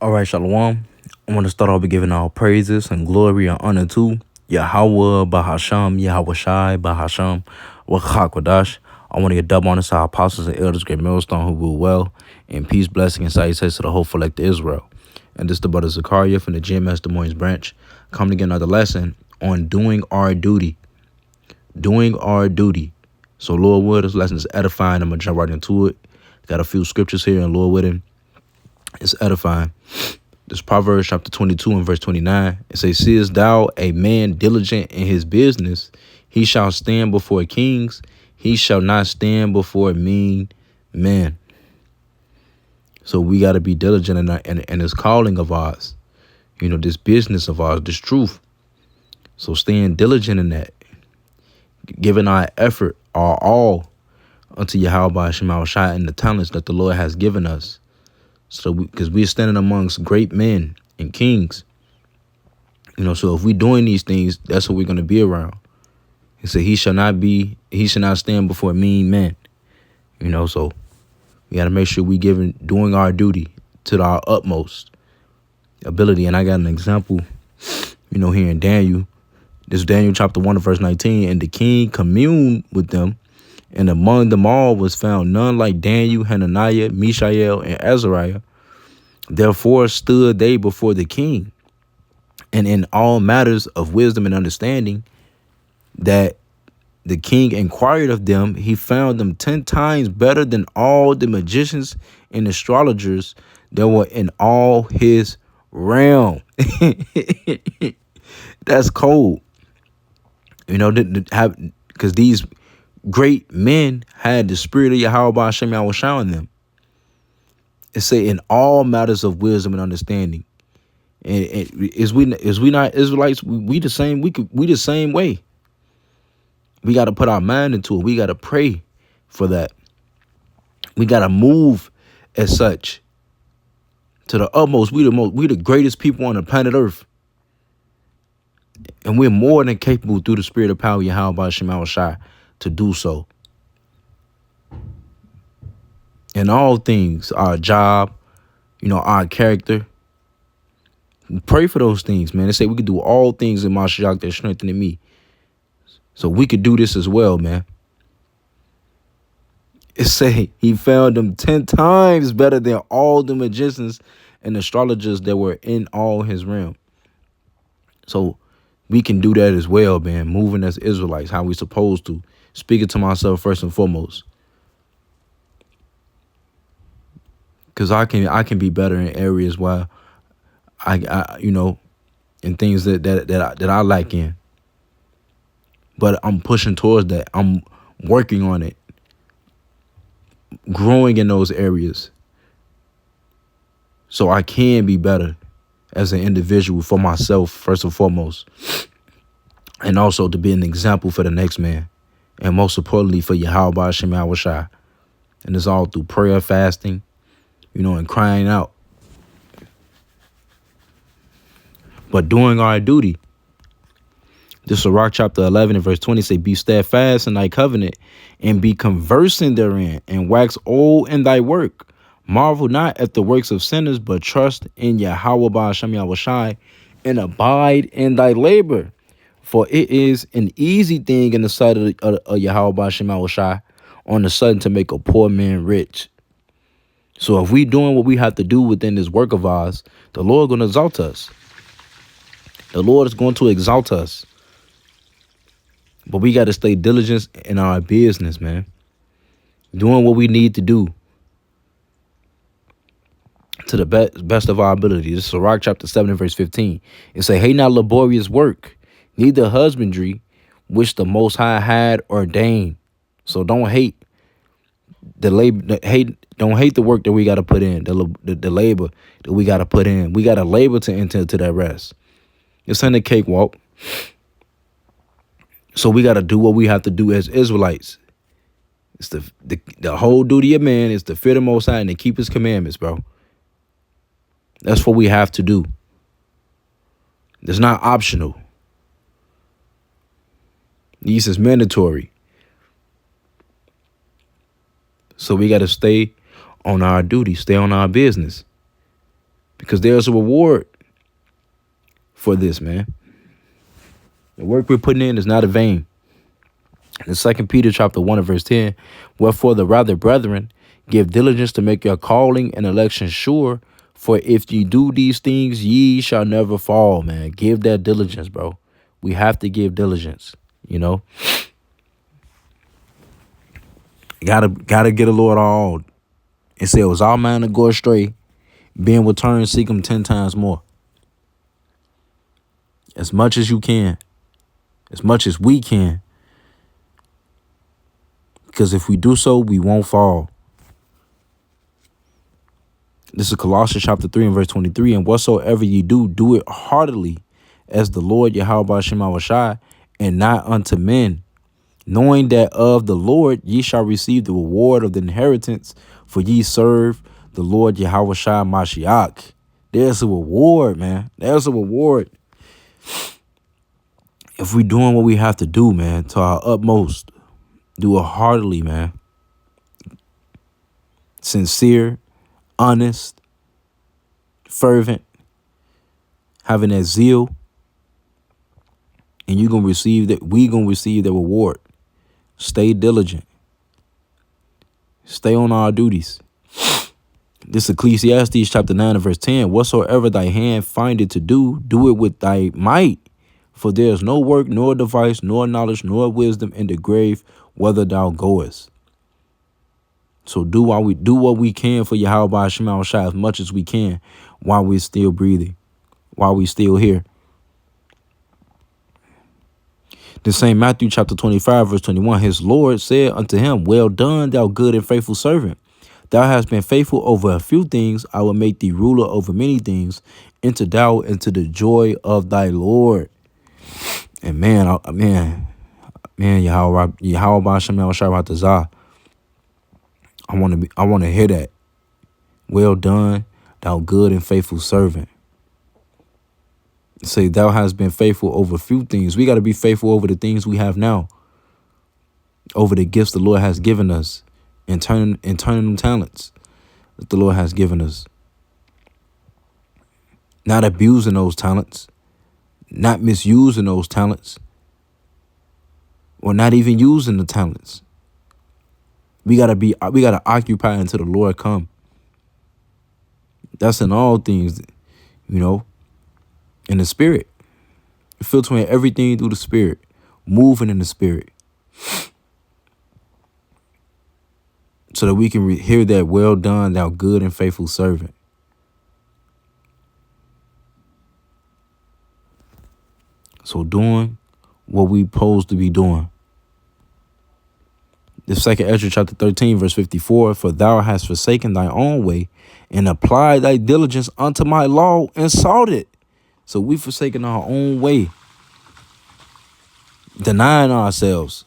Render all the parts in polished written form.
All right, Shalom. I want to start off by giving all praises and glory and honor to Yahweh, Bahasham, Yahweh Shai, Bahasham, Wachakwadash. I want to get double honors to our apostles and elders, great millstone who rule well, and peace, blessing, and salutations to the whole elect of Israel. And this is the brother Zakaria from the GMS Des Moines branch, coming to get another lesson on doing our duty. Doing our duty. So, Lord willing, this lesson is edifying. I'm going to jump right into it. Got a few scriptures here, and Lord willing, it's edifying. This Proverbs chapter 22 and verse 29. It says, "Seest thou a man diligent in his business? He shall stand before kings. He shall not stand before mean men." So we got to be diligent in this calling of ours. You know, this business of ours, this truth. So staying diligent in that. Giving our effort, our all unto Yahweh Shema Shai and the talents that the Lord has given us. So because we're standing amongst great men and kings, you know, so if we're doing these things, that's what we're going to be around. He said, he shall not stand before mean men, you know, so we got to make sure we doing our duty to our utmost ability. And I got an example, you know, here in Daniel. This is Daniel chapter 1 verse 19. "And the king communed with them, and among them all was found none like Daniel, Hananiah, Mishael, and Azariah. Therefore stood they before the king, and in all matters of wisdom and understanding that the king inquired of them, he found them 10 times better than all the magicians and astrologers that were in all his realm." That's cold. You know, because these great men had the spirit of Yahweh Hashem Yahweh showing them. It say in all matters of wisdom and understanding. And is we not Israelites? We the same. We the same way. We got to put our mind into it. We got to pray for that. We got to move as such to the utmost. We the greatest people on the planet Earth. And we're more than capable through the spirit of power, Yahweh Shema Shai, to do so. In all things, our job, you know, our character. Pray for those things, man. They say we could do all things in Mashiach that strengthening me. So we could do this as well, man. It say he found them 10 times better than all the magicians and astrologers that were in all his realm. So we can do that as well, man. Moving as Israelites, how we supposed to. Speaking to myself first and foremost. Because I can be better in areas where I you know, in things that I lack in. But I'm pushing towards that. I'm working on it. Growing in those areas. So I can be better as an individual for myself, first and foremost. And also to be an example for the next man. And most importantly for Yahweh Shema Shai. And it's all through prayer, fasting, you know, and crying out. But doing our duty. This is Sirach chapter 11 and verse 20 say, "Be steadfast in thy covenant, and be conversant therein, and wax old in thy work. Marvel not at the works of sinners, but trust in Yahweh Ba'ashem Yahweh Shai, and abide in thy labor. For it is an easy thing in the sight of Yahweh Ba'ashem Yahweh Shai, on the sudden to make a poor man rich." So if we doing what we have to do within this work of ours, the Lord going to exalt us. The Lord is going to exalt us. But we got to stay diligent in our business, man. Doing what we need to do to the best of our ability. This is Sirach chapter 7 and verse 15. It say, "Hate not laborious work, neither husbandry, which the Most High had ordained." So don't hate the labor. Don't hate the work that we got to put in, the labor that we got to put in. We got to labor to enter into that rest. It's in the cakewalk. So we got to do what we have to do as Israelites. It's the whole duty of man is to fear the Most High and to keep his commandments, bro. That's what we have to do. It's not optional. This is mandatory. So we got to stay on our duty, stay on our business. because there's a reward for this, man. The work we're putting in is not in vain. In 2 Peter chapter 1 and verse 10, wherefore the rather, brethren, give diligence to make your calling and election sure. For if ye do these things, ye shall never fall, man. Give that diligence, bro. We have to give diligence, you know. Gotta get a Lord all. It said, it was all man to go astray, being returned, seek him 10 times more. As much as you can, as much as we can. Because if we do so, we won't fall. This is Colossians chapter 3 and verse 23. And whatsoever ye do, do it heartily, as the Lord Yahweh Shema Shai, and not unto men, knowing that of the Lord ye shall receive the reward of the inheritance, for ye serve the Lord Yahweh Shai Mashiach. There's a reward, man. There's a reward. If we doing what we have to do, man, to our utmost, do it heartily, man. Sincere, honest, fervent, having that zeal, and you're gonna receive that. We gonna receive the reward. Stay diligent. Stay on our duties. This Ecclesiastes chapter 9 and verse 10. Whatsoever thy hand findeth to do, do it with thy might. For there is no work, nor device, nor knowledge, nor wisdom in the grave, whither thou goest. So do what we can for Yahweh Shema Shai as much as we can while we're still breathing, while we're still here. The same Matthew chapter 25, verse 21, his Lord said unto him, well done, thou good and faithful servant. Thou hast been faithful over a few things. I will make thee ruler over many things. Enter thou into the joy of thy Lord. And man, Yahweh Shem Shai, I want to hear that. Well done, thou good and faithful servant. Say, thou hast been faithful over a few things. We got to be faithful over the things we have now, over the gifts the Lord has given us, and turning them talents that the Lord has given us. Not abusing those talents, not misusing those talents, or not even using the talents. We gotta occupy until the Lord come. That's in all things, you know, in the spirit. Filtering everything through the spirit, moving in the spirit. So that we can hear that, well done, thou good and faithful servant. So doing what we supposed to be doing. The second Ezra chapter 13, verse 54, for thou hast forsaken thy own way and applied thy diligence unto my law and sought it. So we forsaken our own way, denying ourselves,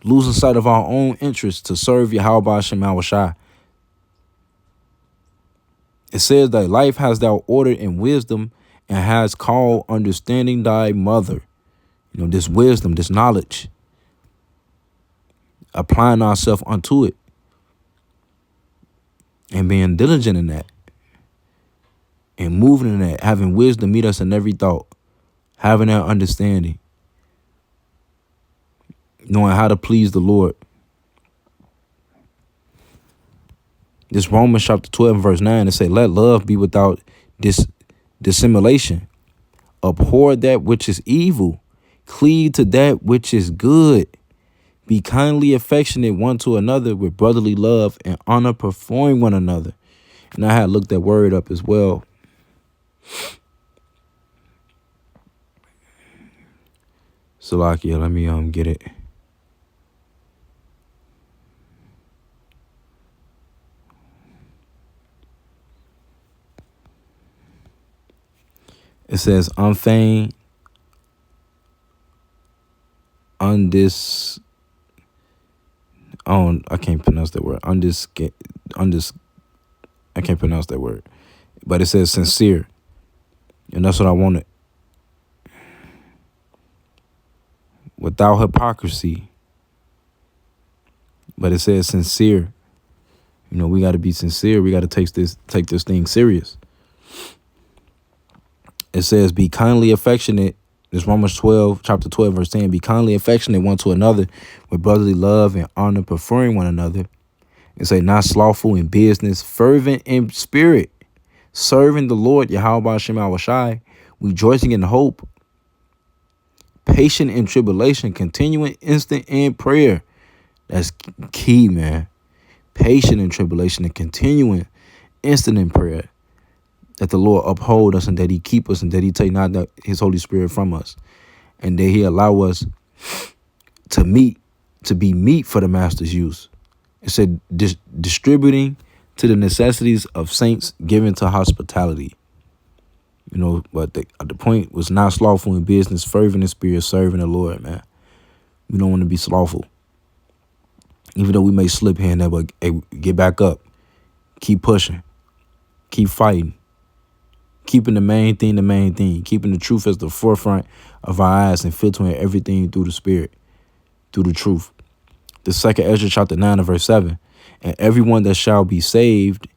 losing sight of our own interests to serve Yahweh Shem Shai. It says that life has thou ordered in wisdom and has called understanding thy mother. You know, this wisdom, this knowledge, applying ourselves unto it and being diligent in that and moving in that, having wisdom meet us in every thought, having that understanding, knowing how to please the Lord. This Romans chapter 12 verse 9, it say, let love be without dissimulation. Abhor that which is evil. Cleave to that which is good. Be kindly affectionate one to another with brotherly love and honor, preferring one another. And I had looked that word up as well. Salakia, let me get it. It says unfeigned, I can't pronounce that word. I can't pronounce that word. But it says sincere. And that's what I wanted. Without hypocrisy. But it says sincere. You know, we got to be sincere. We got to take this thing serious. It says, be kindly affectionate. This Romans 12, chapter 12, verse 10. Be kindly affectionate one to another with brotherly love and honor, preferring one another. It say, not slothful in business, fervent in spirit, serving the Lord, Yahweh Hashem Awashai, rejoicing in hope, patient in tribulation, continuing instant in prayer. That's key, man. Patient in tribulation and continuing instant in prayer. That the Lord uphold us and that he keep us and that he take not his Holy Spirit from us. And that he allow us to be meat for the master's use. It said distributing to the necessities of saints, given to hospitality. You know, but the point was not slothful in business, fervent in spirit, serving the Lord, man. We don't want to be slothful. Even though we may slip here and there, but hey, get back up. Keep pushing. Keep fighting. Keeping the main thing. Keeping the truth as the forefront of our eyes and filtering everything through the Spirit, through the truth. The second Ezra chapter 9 and verse 7. And everyone that shall be saved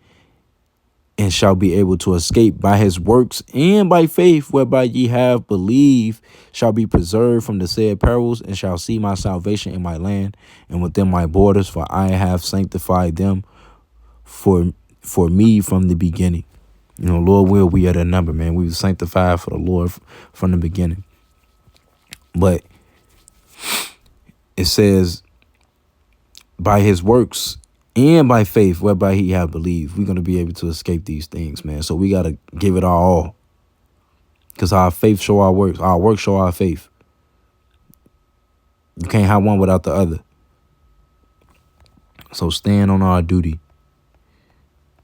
and shall be able to escape by his works and by faith whereby ye have believed shall be preserved from the said perils and shall see my salvation in my land and within my borders, for I have sanctified them for me from the beginning. You know, Lord will, we are the number, man. We were sanctified for the Lord from the beginning. But it says, by his works and by faith whereby he have believed, we're going to be able to escape these things, man. So we got to give it our all. Because our faith show our works. Our works show our faith. You can't have one without the other. So stand on our duty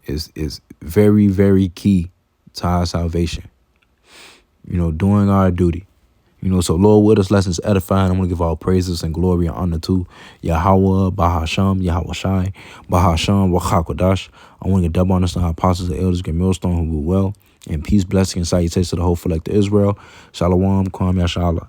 is very, very key to our salvation. You know, doing our duty. You know, so Lord, with us, lessons edifying. I'm going to give all praises and glory and honor to Yahweh, Bahasham, Yahweh Shai, Bahasham, Wachakodash. I want to get double honors to our apostles and elders, get millstone who will well. And peace, blessing, and salutations to the whole elect of Israel. Shalom, Kwam Yashala.